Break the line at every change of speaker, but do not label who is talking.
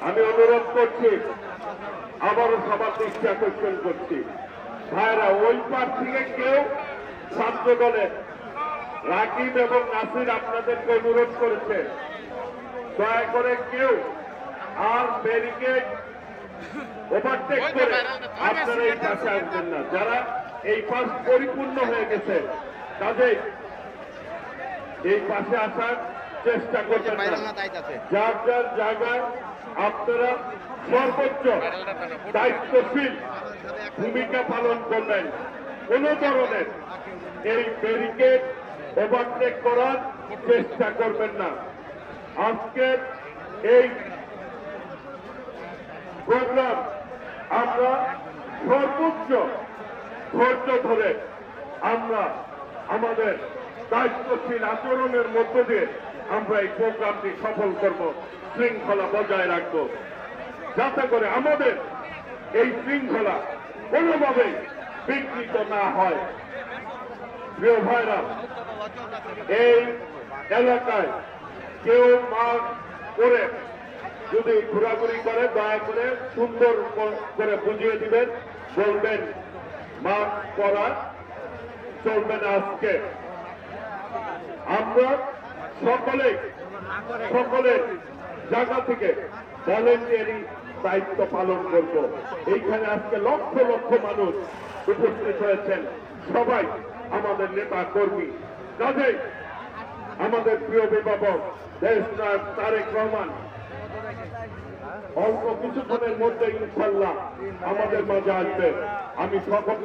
আমি অনুরোধ করছি, আবারও সবার দৃষ্টি আকর্ষণ করছি, ভাইরা ওই পার থেকে কেউ ছাত্র দলের রাকিব এবং নাসির আপনাদেরকে অনুরোধ করেছে, দয়া করে কেউ আর ব্যারিকেড ওভারটেক করে আপনারা এই পাশে আসবেন না। যারা এই পাশ পরিপূর্ণ হয়ে গেছে তাদের এই পাশে আসার চেষ্টা করবেন না। যার যার জায়গায় আপনারা সর্বোচ্চ দায়িত্বশীল ভূমিকা পালন করবেন। কোন ধরনের এই ব্যারিকেড ওভারটেক করার চেষ্টা করবেন না। আজকের এই প্রোগ্রাম আমরা সর্বোচ্চ ধৈর্য ধরে আমরা আমাদের দায়িত্বশীল আচরণের মধ্য দিয়ে আমরা এই প্রোগ্রামটি সফল করব, শৃঙ্খলা বজায় রাখব, যাতে করে আমাদের এই শৃঙ্খলা কোনোভাবেই বিঘ্নিত না হয়। প্রিয় ভাইরা, এই এলাকায় কেউ মাস্ক পরে যদি ঘোরাঘুরি করে দয়া করে সুন্দর করে বুঝিয়ে দিবেন, বলবেন মাস্ক পরা চলবে না। আজকে আমরা সকলের জায়গা থেকে ভলেন্টিয়ারি দায়িত্ব পালন করব। এইখানে আজকে লক্ষ লক্ষ মানুষ উপস্থিত হয়েছেন, সবাই আমাদের নেতা কর্মী। কাজেই আমাদের প্রিয় অভিভাবক দেশ নায়ক তারেক রহমান অল্প কিছুক্ষণের মধ্যে ইনশাল্লাহ আমাদের মাঝে আসবে। আমি সকল